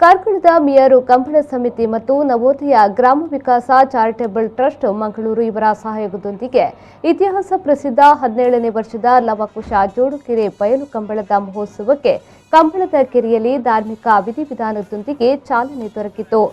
ಕಾರ್ಕಳದ ಮಿಯಾರು ಕಂಬಳ ಸಮಿತಿ ಮತ್ತು ನವೋದಯ ಗ್ರಾಮ ವಿಕಾಸ ಚಾರಿಟೇಬಲ್ ಟ್ರಸ್ಟ್ ಮಂಗಳೂರು ಇವರ ಸಹಯೋಗದೊಂದಿಗೆ ಇತಿಹಾಸ ಪ್ರಸಿದ್ಧ 17ನೇ ವರ್ಷದ ಲವಕುಶ ಜೋಡುಕೆರೆ ಬಯಲು ಕಂಬಳದ ಮಹೋತ್ಸವಕ್ಕೆ ಕಂಬಳದ ಕೆರೆಯಲ್ಲಿ ಧಾರ್ಮಿಕ ವಿಧಿವಿಧಾನದೊಂದಿಗೆ ಚಾಲನೆ ದೊರಕಿತು.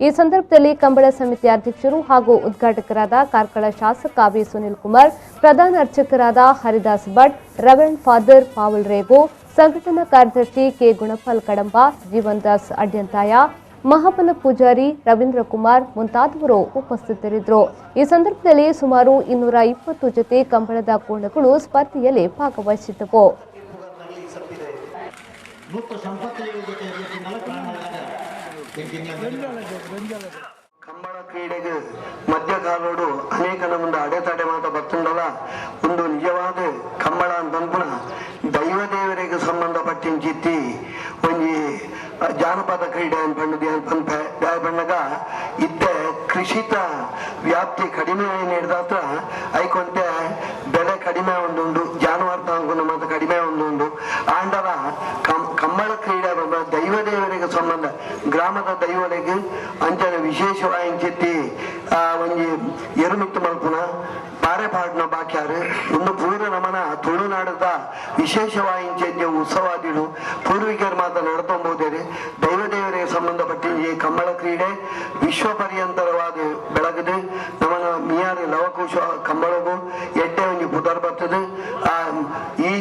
ಈ ಸಂದರ್ಭದಲ್ಲಿ ಕಂಬಳ ಸಮಿತಿ ಅಧ್ಯಕ್ಷರು ಹಾಗೂ ಉದ್ಘಾಟಕರಾದ ಕಾರ್ಕಳ ಶಾಸಕ ವಿ ಸುನಿಲ್ ಕುಮಾರ್, ಪ್ರಧಾನ ಅರ್ಚಕರಾದ ಹರಿದಾಸ್ ಭಟ್, ರೆವರೆಂಡ್ ಫಾದರ್ ಪಾವಲ್ ರೇಗೋ, ಸಂಘಟನಾ ಕಾರ್ಯದರ್ಶಿ ಕೆ ಗುಣಪಾಲ್ ಕಡಂಬ, ಜೀವನ್ ದಾಸ್ ಅಡ್ಯಂತಾಯ, ಮಹಾಬಲ ಪೂಜಾರಿ, ರವೀಂದ್ರ ಕುಮಾರ್ ಮುಂತಾದವರು ಉಪಸ್ಥಿತರಿದ್ದರು. ಈ ಸಂದರ್ಭದಲ್ಲಿ ಸುಮಾರು 220 ಜೊತೆ ಕಂಬಳದ ಕೋಣಗಳು ಸ್ಪರ್ಧೆಯಲ್ಲಿ ಭಾಗವಹಿಸಿದ್ದವು. ಕಂಬಳ ಕ್ರೀಡೆಗೆ ಮಧ್ಯಕಾಲೋಡು ಅನೇಕನ ಮುಂದೆ ಅಡೆತಡೆ ಮಾತ ಬರ್ತುಂಡಲ್ಲ. ಒಂದು ನಿಜವಾದ ಕಂಬಳ ಅಂತಂದ್ಪುಣ ದೈವ ದೇವರಿಗೆ ಸಂಬಂಧಪಟ್ಟಿಂಚಿತ್ತಿ ಒಂಜಿ ಜಾನಪದ ಕ್ರೀಡೆ ಅನ್ಪಂಡಗ ಇತ್ತೆ ಕೃಷಿತ ವ್ಯಾಪ್ತಿ ಕಡಿಮೆ ಹಿಡಿದಾತ್ರ ಐಕೊಂತೆ ಬೆಲೆ ಕಡಿಮೆ ಒಂದುಂಡು, ಜಾನುವಾರು ಅಂಗುನ ಮಾತ್ರ ಕಡಿಮೆ ಒಂದುಂಡು ಆಂಡಲ ಕಂಬಳ ಕ್ರೀಡೆ ದೈವ ದೇವರಿಗೆ ಸಂಬಂಧ ಗ್ರಾಮದ ದೈವರಿಗೆ ಅಂಚನ ವಿಶೇಷವಾಯಿತಿ ಒಂಜಿ ಎರುಮಿತ್ತು ಮಲ್ಪುನ ಪಾರೆಪಾಡ್ನ ಬಾಕ್ಯಾರು ಒಂದು ಪೂರ್ವ ನಮನ ತುಳುನಾಡದ ವಿಶೇಷವಾಯಿತಿ ಉತ್ಸವಾದಿಗಳು ಪೂರ್ವಿಕರು ಮಾತ್ರ ನಡ್ಕೊಂಬೋದೇರಿ ದೈವ ದೇವರಿಗೆ ಸಂಬಂಧಪಟ್ಟ ಕಂಬಳ ಕ್ರೀಡೆ ವಿಶ್ವ ಪರ್ಯಂತರವಾದ ಬೆಳಗದು ನಮನ ಮಿಯಾರಿ ಲವಕುಶ ಕಂಬಳಗು ಎಡ್ಡೆ ಒಂಜಿ ಪುದರ್ ಬರ್ತದೆ. ಈ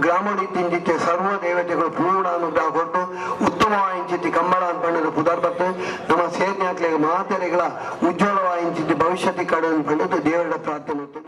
ಗ್ರಾಮಡಿ ತಿಂದಿತ್ತೆ ಸರ್ವ ದೇವತೆಗಳು ಪೂರ್ಣ ಕೊಟ್ಟು ಉತ್ತಮವಾಯಿತಿ ಕಂಬಳ ಅನ್ಪಂಡದ ಪುದರ್ ಬರ್ತದೆ. ನಮ್ಮ ಸೇನೆ ಹಾಕ್ಲಿಗೆ ಮಾತೆರೆಗಳ ಉಜ್ವಲವಾಯಿತಿ ಭವಿಷ್ಯತಿ ಕಡೆ ಅನ್ಪಂಡದು ದೇವರ ಪ್ರಾರ್ಥನೆ.